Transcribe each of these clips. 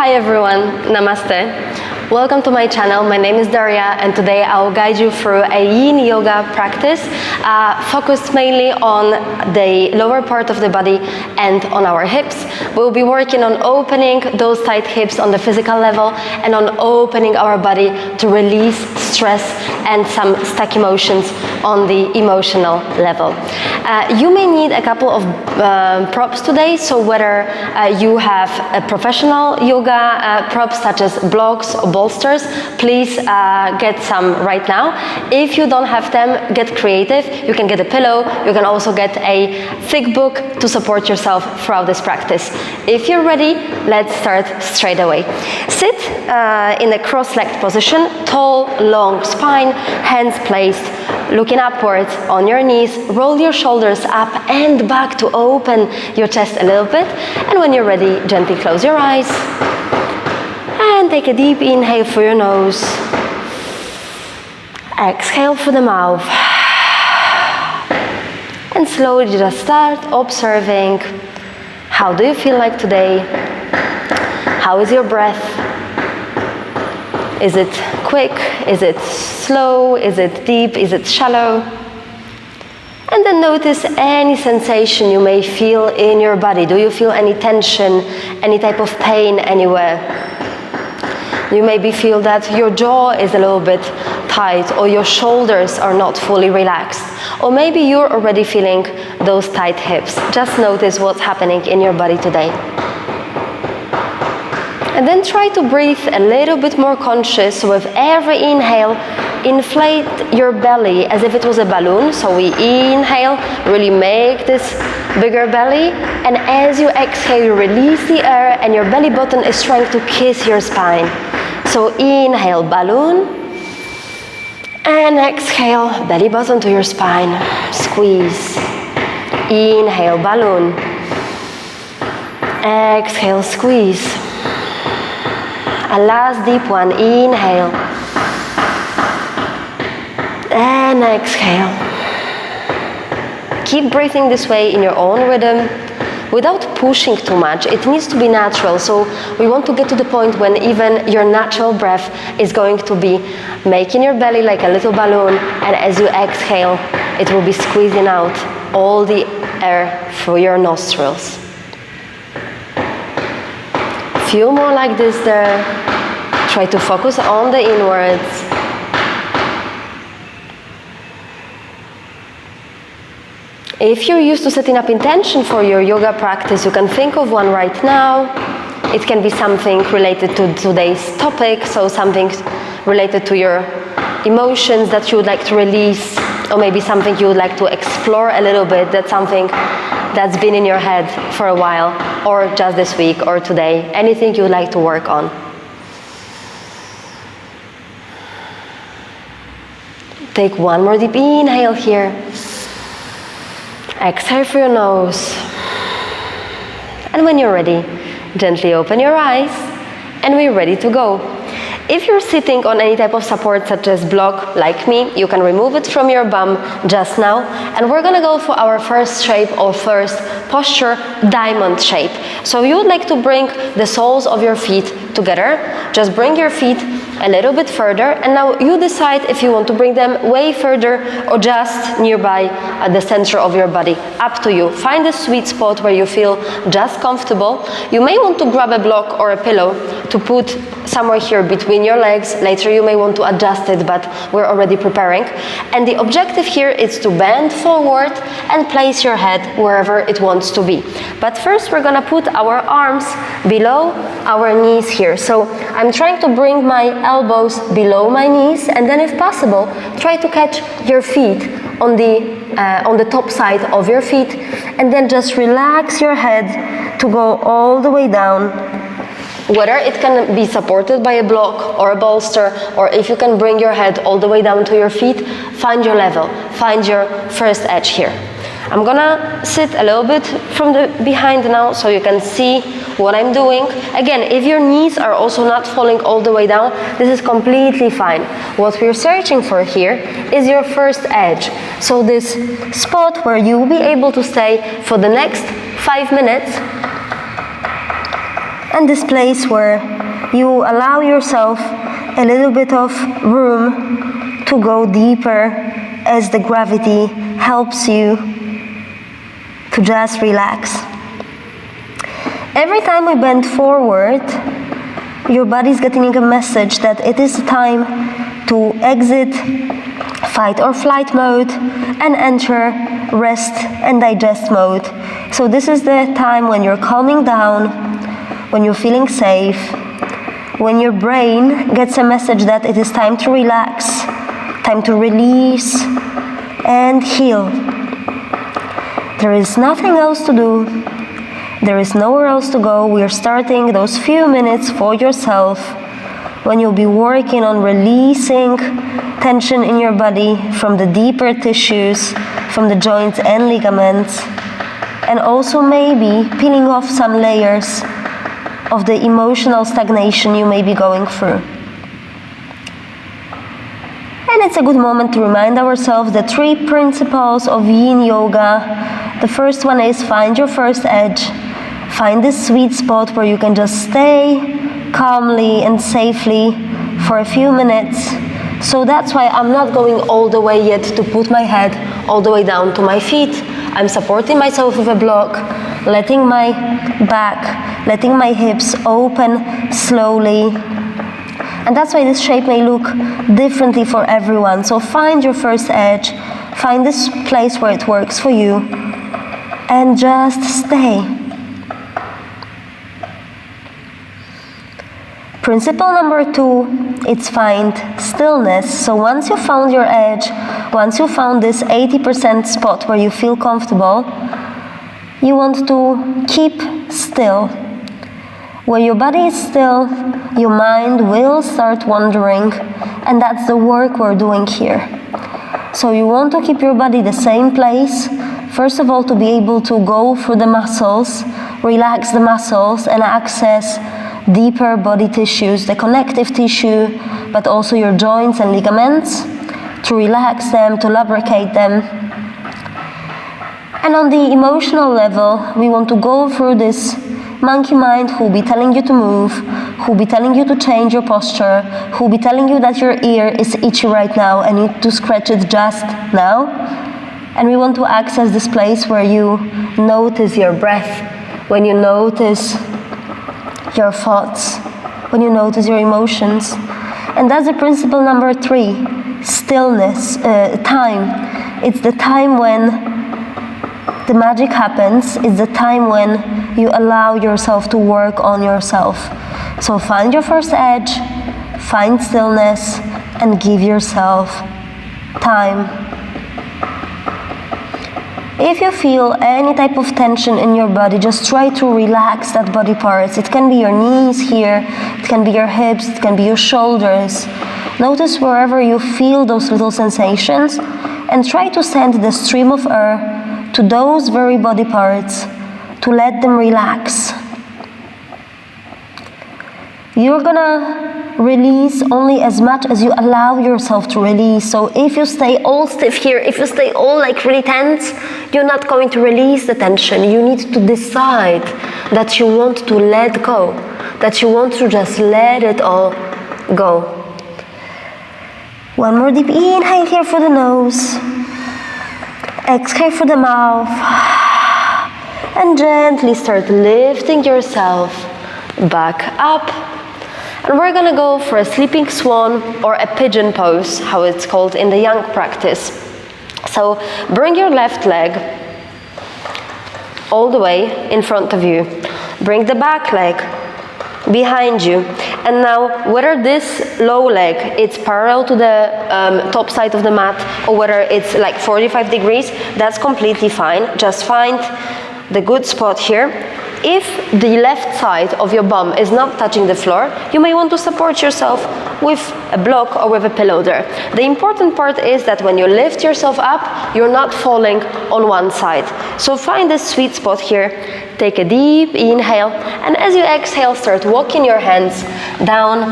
Hi everyone, Namaste. Welcome to my channel. My name is Daria and today I will guide you through a Yin Yoga practice focused mainly on the lower part of the body and on our hips. We'll be working on opening those tight hips on the physical level and on opening our body to release stress and some stuck emotions on the emotional level. You may need a couple of props today, so whether you have a professional yoga props such as blocks or bolsters, please get some right now. If you don't have them, get creative. You can get a pillow, you can also get a thick book to support yourself throughout this practice. If you're ready, let's start straight away. Sit in a cross-legged position, tall, long spine, hands placed, looking upwards on your knees, roll your shoulders up and back to open your chest a little bit, and when you're ready, gently close your eyes and take a deep inhale through your nose, exhale through the mouth, and slowly just start observing how do you feel like today, how is your breath, is it quick, is it slow, is it deep, is it shallow? And then notice any sensation you may feel in your body. Do you feel any tension, any type of pain anywhere? You maybe feel that your jaw is a little bit tight or your shoulders are not fully relaxed. Or maybe you're already feeling those tight hips. Just notice what's happening in your body today. And then try to breathe a little bit more conscious. So with every inhale, inflate your belly as if it was a balloon. So we inhale, really make this bigger belly. And as you exhale, you release the air and your belly button is trying to kiss your spine. So inhale, balloon. And exhale, belly button to your spine. Squeeze. Inhale, balloon. Exhale, squeeze. A last deep one, inhale. And exhale. Keep breathing this way in your own rhythm without pushing too much. It needs to be natural. So we want to get to the point when even your natural breath is going to be making your belly like a little balloon, and as you exhale, it will be squeezing out all the air through your nostrils. Few more like this there. Try to focus on the inwards. If you're used to setting up intention for your yoga practice, you can think of one right now. It can be something related to today's topic, so something related to your emotions that you would like to release, or maybe something you would like to explore a little bit, that's something that's been in your head for a while, or just this week or today, anything you would like to work on. Take one more deep inhale here. Exhale through your nose. And when you're ready, gently open your eyes and we're ready to go. If you're sitting on any type of support such as block like me, you can remove it from your bum just now, and we're gonna go for our first shape or first posture, diamond shape. So you would like to bring the soles of your feet together. Just bring your feet a little bit further, and now you decide if you want to bring them way further or just nearby at the center of your body. Up to you. Find a sweet spot where you feel just comfortable. You may want to grab a block or a pillow to put somewhere here between your legs. Later you may want to adjust it, but we're already preparing. And the objective here is to bend forward and place your head wherever it wants to be. But first we're gonna put our arms below our knees here. So I'm trying to bring my elbows below my knees, and then if possible, try to catch your feet on the top side of your feet, and then just relax your head to go all the way down. Whether it can be supported by a block or a bolster, or if you can bring your head all the way down to your feet, find your level, find your first edge here. I'm gonna sit a little bit from the behind now so you can see what I'm doing. Again, if your knees are also not falling all the way down, this is completely fine. What we're searching for here is your first edge. So this spot where you will be able to stay for the next 5 minutes And this place where you allow yourself a little bit of room to go deeper as the gravity helps you to just relax. Every time we bend forward, your body is getting a message that it is time to exit fight or flight mode and enter rest and digest mode. So this is the time when you're calming down, when you're feeling safe, when your brain gets a message that it is time to relax, time to release and heal. There is nothing else to do. There is nowhere else to go. We are starting those few minutes for yourself when you'll be working on releasing tension in your body from the deeper tissues, from the joints and ligaments, and also maybe peeling off some layers of the emotional stagnation you may be going through. And it's a good moment to remind ourselves the 3 principles of Yin Yoga. The first one is find your first edge. Find this sweet spot where you can just stay calmly and safely for a few minutes. So that's why I'm not going all the way yet to put my head all the way down to my feet. I'm supporting myself with a block, letting my back, letting my hips open slowly. And that's why this shape may look differently for everyone. So find your first edge, find this place where it works for you, and just stay. Principle number 2, it's find stillness. So once you found your edge, once you found this 80% spot where you feel comfortable, you want to keep still. When your body is still, your mind will start wandering, and that's the work we're doing here. So you want to keep your body the same place, first of all to be able to go through the muscles, relax the muscles and access deeper body tissues, the connective tissue, but also your joints and ligaments, to relax them, to lubricate them. And on the emotional level, we want to go through this monkey mind who will be telling you to move, who will be telling you to change your posture, who will be telling you that your ear is itchy right now and you need to scratch it just now. And we want to access this place where you notice your breath, when you notice your thoughts, when you notice your emotions. And that's the principle number 3, stillness, time. It's the time when the magic happens. It's the time when you allow yourself to work on yourself. So find your first edge, find stillness, and give yourself time. If you feel any type of tension in your body, just try to relax that body parts. It can be your knees here, it can be your hips, it can be your shoulders. Notice wherever you feel those little sensations and try to send the stream of air to those very body parts to let them relax. You're gonna release only as much as you allow yourself to release. So if you stay all stiff here, if you stay all like really tense, you're not going to release the tension. You need to decide that you want to let go, that you want to just let it all go. One more deep inhale here for the nose. Exhale through the mouth. And gently start lifting yourself back up. And we're gonna go for a sleeping swan or a pigeon pose, how it's called in the yang practice. So bring your left leg all the way in front of you. Bring the back leg behind you. And now whether this low leg it's parallel to the top side of the mat or whether it's like 45 degrees, that's completely fine. Just find the good spot here. If the left side of your bum is not touching the floor, you may want to support yourself with a block or with a pillow there. The important part is that when you lift yourself up, you're not falling on one side. So find this sweet spot here. Take a deep inhale, and as you exhale, start walking your hands down.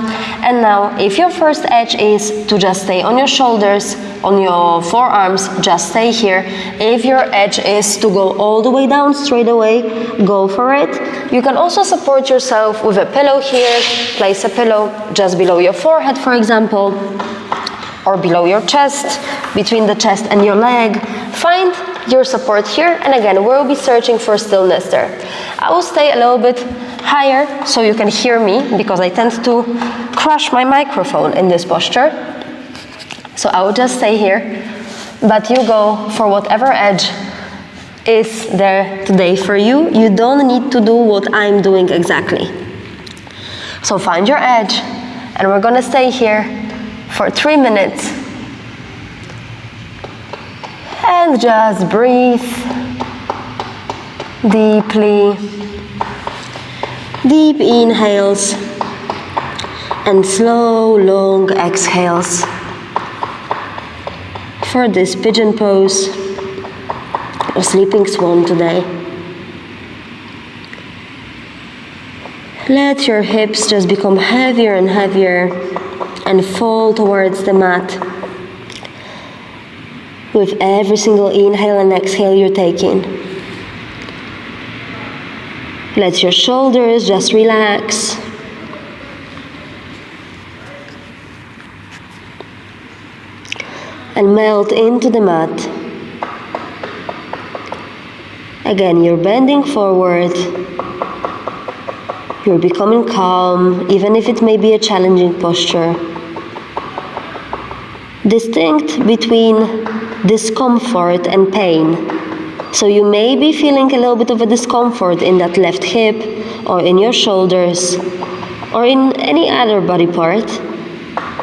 And now, if your first edge is to just stay on your shoulders on your forearms, just stay here. If your edge is to go all the way down straight away, go for it. You can also support yourself with a pillow here. Place a pillow just below your forehead, for example, or below your chest, between the chest and your leg. Find your support here, and again, we'll be searching for stillness there. I will stay a little bit higher so you can hear me, because I tend to crush my microphone in this posture. So I will just stay here, but you go for whatever edge is there today for you. You don't need to do what I'm doing exactly. So find your edge, and we're gonna stay here for 3 minutes. And just breathe deeply. Deep inhales and slow, long exhales for this pigeon pose or sleeping swan today. Let your hips just become heavier and heavier and fall towards the mat with every single inhale and exhale you're taking. Let your shoulders just relax. And melt into the mat. Again, you're bending forward. You're becoming calm, even if it may be a challenging posture. Distinct between discomfort and pain. So you may be feeling a little bit of a discomfort in that left hip, or in your shoulders, or in any other body part.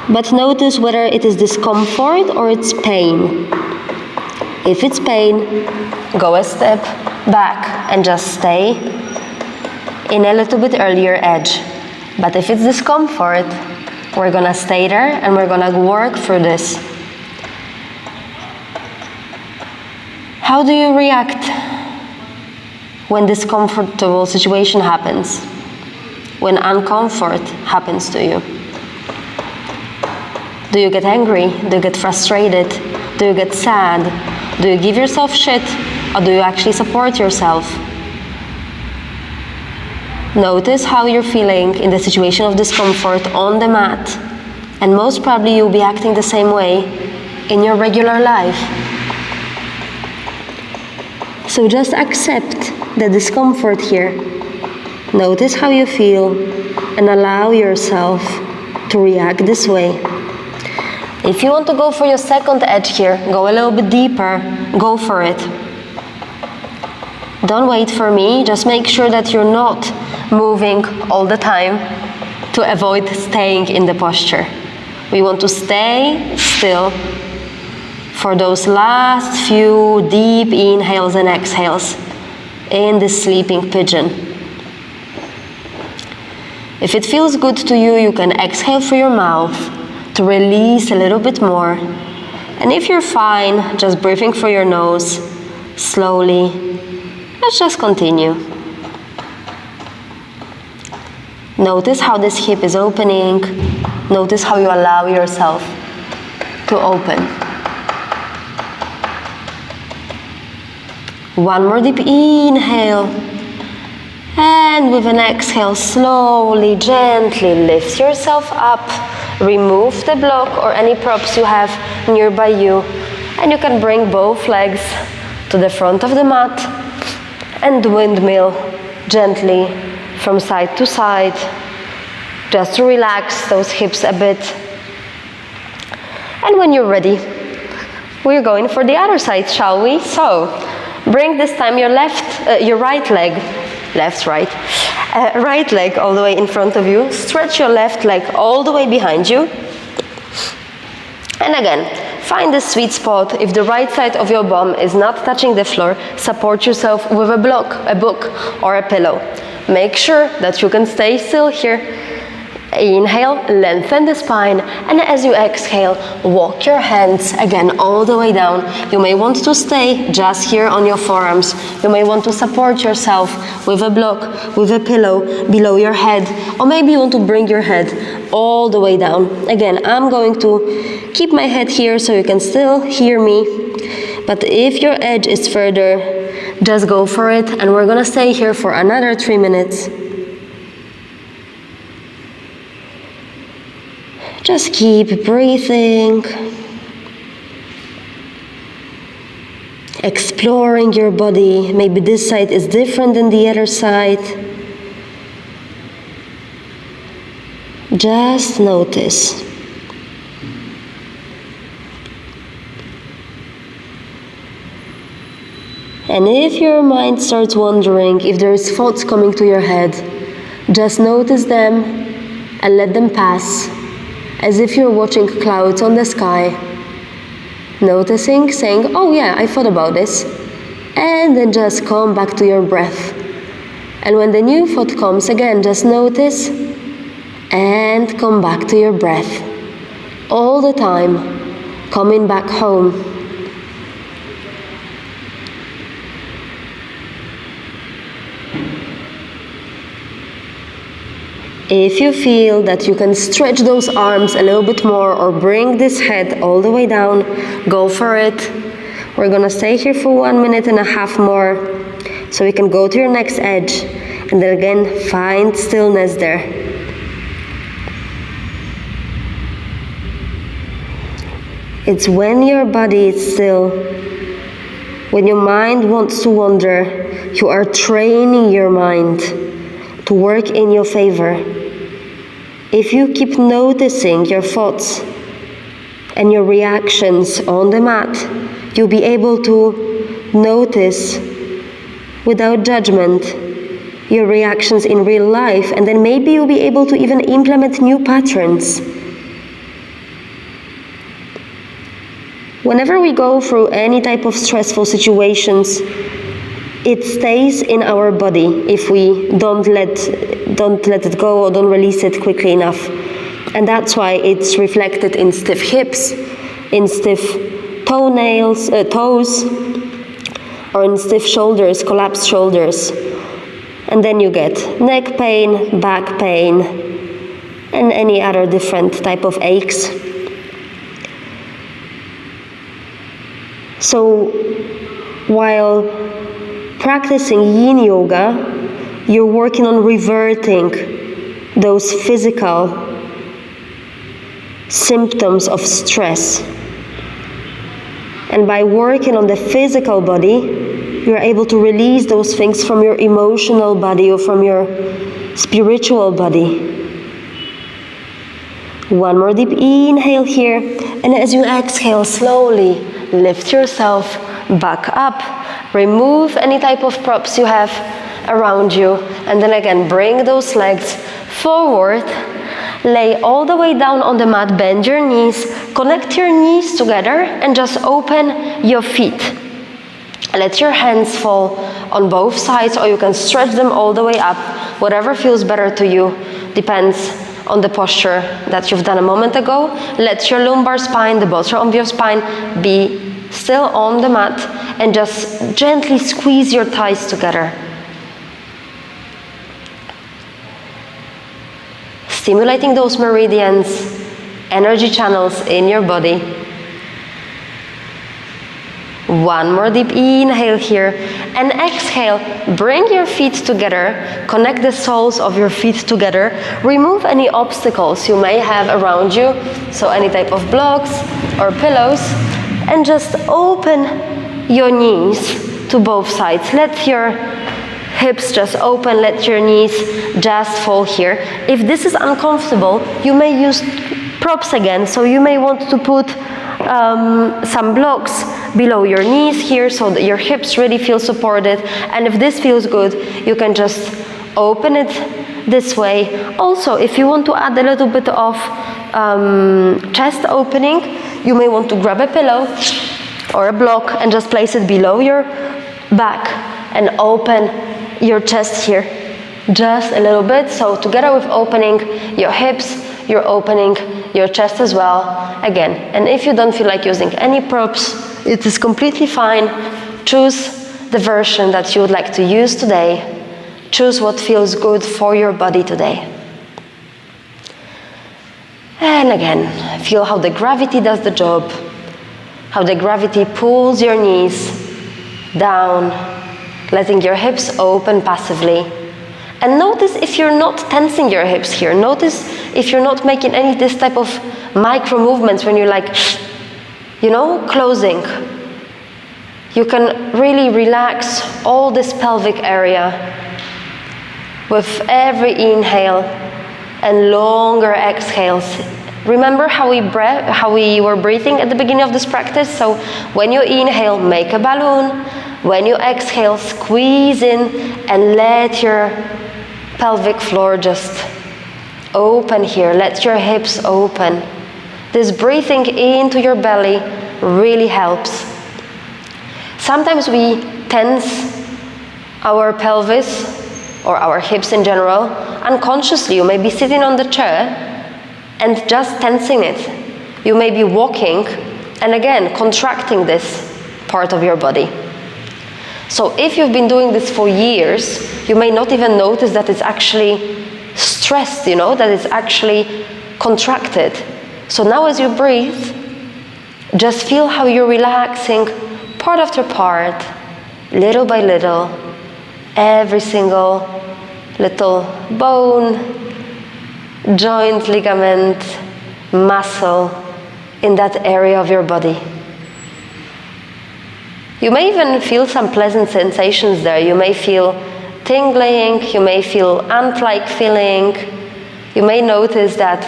But notice whether it is discomfort or it's pain. If it's pain, go a step back and just stay in a little bit earlier edge. But if it's discomfort, we're gonna stay there and we're gonna work through this. How do you react when discomfortable situation happens? When uncomfort happens to you? Do you get angry? Do you get frustrated? Do you get sad? Do you give yourself shit? Or do you actually support yourself? Notice how you're feeling in the situation of discomfort on the mat. And most probably you'll be acting the same way in your regular life. So just accept the discomfort here. Notice how you feel and allow yourself to react this way. If you want to go for your second edge here, go a little bit deeper, go for it. Don't wait for me, just make sure that you're not moving all the time to avoid staying in the posture. We want to stay still for those last few deep inhales and exhales in this sleeping pigeon. If it feels good to you, you can exhale through your mouth to release a little bit more. And if you're fine, just breathing through your nose, slowly, let's just continue. Notice how this hip is opening. Notice how you allow yourself to open. One more deep inhale. And with an exhale, slowly, gently lift yourself up. Remove the block or any props you have nearby you. And you can bring both legs to the front of the mat and windmill gently from side to side, just to relax those hips a bit. And when you're ready, we're going for the other side, shall we? So, bring this time your right leg, right leg all the way in front of you. Stretch your left leg all the way behind you. And again, find the sweet spot. If the right side of your bum is not touching the floor, support yourself with a book or a pillow. Make sure that you can stay still here Inhale, lengthen the spine, and as you exhale, walk your hands again all the way down. You may want to stay just here on your forearms. You may want to support yourself with a block, with a pillow below your head, or maybe you want to bring your head all the way down. Again, I'm going to keep my head here so you can still hear me, but if your edge is further, just go for it, and we're gonna stay here for another 3 minutes. Just keep breathing, exploring your body. Maybe this side is different than the other side. Just notice. And if your mind starts wandering, if there is thoughts coming to your head, just notice them and let them pass. As if you're watching clouds on the sky, noticing, saying, oh yeah, I thought about this, and then just come back to your breath. And when the new thought comes again, just notice and come back to your breath. All the time, coming back home. If you feel that you can stretch those arms a little bit more or bring this head all the way down, go for it. We're gonna stay here for 1.5 minutes more so we can go to your next edge and then again find stillness there. It's when your body is still, when your mind wants to wander, you are training your mind to work in your favor. If you keep noticing your thoughts and your reactions on the mat, you'll be able to notice without judgment your reactions in real life, and then maybe you'll be able to even implement new patterns. Whenever we go through any type of stressful situations, it stays in our body if we don't let it go or don't release it quickly enough. And that's why it's reflected in stiff hips, in stiff toes, or in stiff shoulders, collapsed shoulders. And then you get neck pain, back pain, and any other different type of aches. So while practicing Yin Yoga, you're working on reverting those physical symptoms of stress. And by working on the physical body, you're able to release those things from your emotional body or from your spiritual body. One more deep inhale here, and as you exhale, slowly lift yourself back up. Remove any type of props you have around you, and then again bring those legs forward. Lay all the way down on the mat, bend your knees, connect your knees together and just open your feet. Let your hands fall on both sides, or you can stretch them all the way up. Whatever feels better to you, depends on the posture that you've done a moment ago. Let your lumbar spine, the bottom of your spine, be still on the mat, and just gently squeeze your thighs together. Stimulating those meridians, energy channels in your body. One more deep inhale here, and exhale, bring your feet together, connect the soles of your feet together, remove any obstacles you may have around you, so any type of blocks or pillows, and just open your knees to both sides. Let your hips just open, let your knees just fall here. If this is uncomfortable, you may use props again, so you may want to put some blocks below your knees here so that your hips really feel supported. And if this feels good, you can just open it this way. Also, if you want to add a little bit of chest opening, you may want to grab a pillow or a block and just place it below your back and open your chest here. just a little bit. So together with opening your hips, you're opening your chest as well. Again, and if you don't feel like using any props, it is completely fine. Choose the version that you would like to use today. Choose what feels good for your body today. And again, feel how the gravity does the job, how the gravity pulls your knees down, letting your hips open passively. And notice if you're not tensing your hips here. Notice if you're not making any this type of micro movements when you're like, closing. You can really relax all this pelvic area with every inhale and longer exhales. Remember how we were breathing at the beginning of this practice? So when you inhale, make a balloon. When you exhale, squeeze in and let your pelvic floor just open here. Let your hips open. This breathing into your belly really helps. Sometimes we tense our pelvis or our hips in general unconsciously. You may be sitting on the chair and just tensing it. You may be walking and again contracting this part of your body. So if you've been doing this for years, you may not even notice that it's actually stressed, that it's actually contracted. So now as you breathe, just feel how you're relaxing part after part, little by little, every single little bone, joint, ligament, muscle in that area of your body. You may even feel some pleasant sensations there. You may feel tingling, you may feel ant-like feeling. You may notice that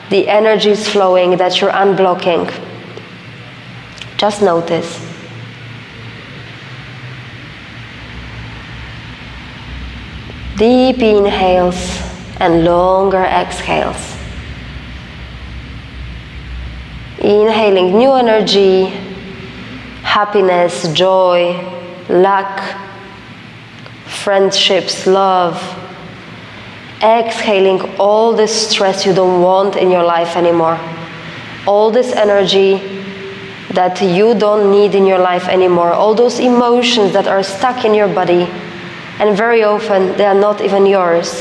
the energy is flowing, that you're unblocking. Just notice. Deep inhales and longer exhales. Inhaling new energy, happiness, joy, luck, friendships, love. Exhaling all this stress you don't want in your life anymore. All this energy that you don't need in your life anymore. All those emotions that are stuck in your body. And very often they are not even yours.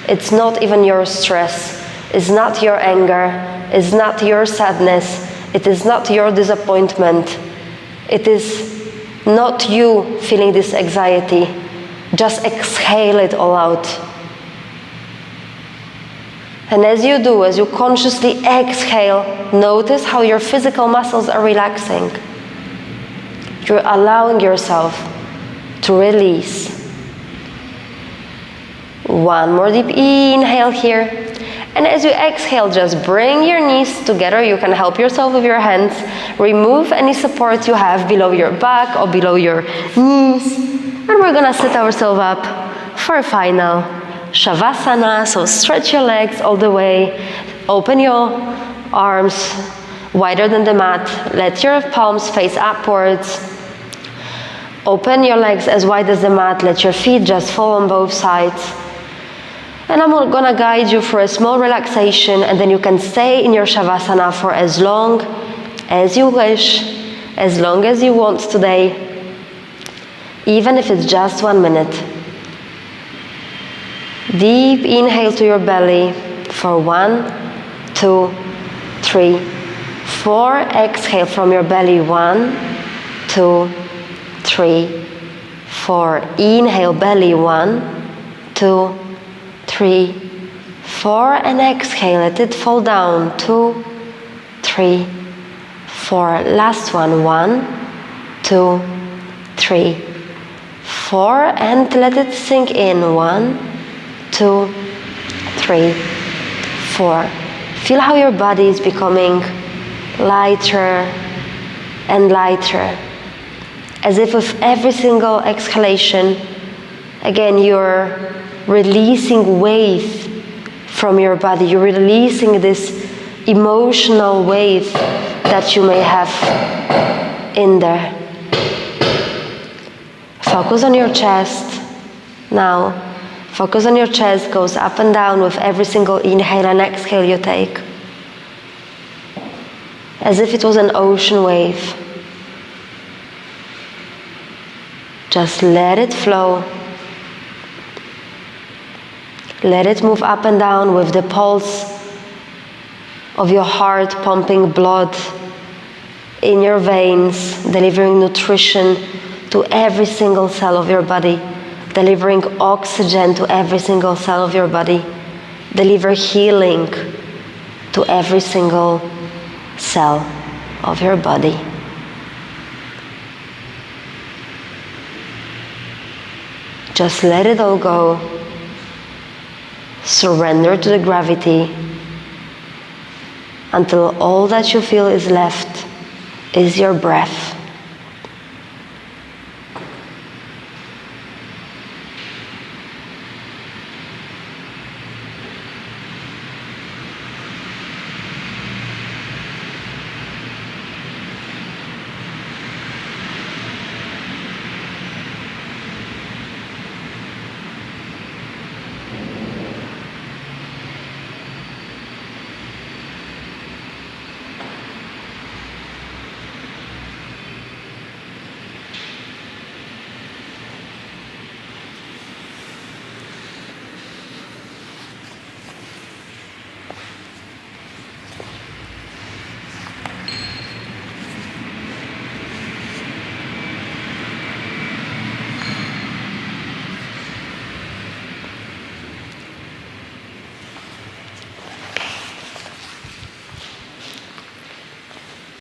It's not even your stress. It's not your anger. It's not your sadness. It is not your disappointment. It is not you feeling this anxiety. Just exhale it all out. And as you do, as you consciously exhale, notice how your physical muscles are relaxing. You're allowing yourself to release. One more deep inhale here. And as you exhale, just bring your knees together. You can help yourself with your hands. Remove any support you have below your back or below your knees. And we're gonna sit ourselves up for a final Savasana. So stretch your legs all the way. Open your arms wider than the mat. Let your palms face upwards. Open your legs as wide as the mat. Let your feet just fall on both sides. And I'm gonna guide you for a small relaxation, and then you can stay in your Savasana for as long as you wish, as long as you want today, even if it's just 1 minute. Deep inhale to your belly for 1, 2, 3, 4. Exhale from your belly. 1, 2, 3, 4. Inhale belly. 1, 2, 3, 4, and exhale. Let it fall down. 2, 3, 4. Last one. 1, 2, 3, 4, and let it sink in. 1, 2, 3, 4. Feel how your body is becoming lighter and lighter, as if with every single exhalation, again, you're releasing weight from your body. You're releasing this emotional weight that you may have in there. Focus on your chest now. Focus on your chest, goes up and down with every single inhale and exhale you take. As if it was an ocean wave. Just let it flow. Let it move up and down with the pulse of your heart pumping blood in your veins, delivering nutrition to every single cell of your body, delivering oxygen to every single cell of your body, deliver healing to every single cell of your body. Just let it all go. Surrender to the gravity until all that you feel is left is your breath.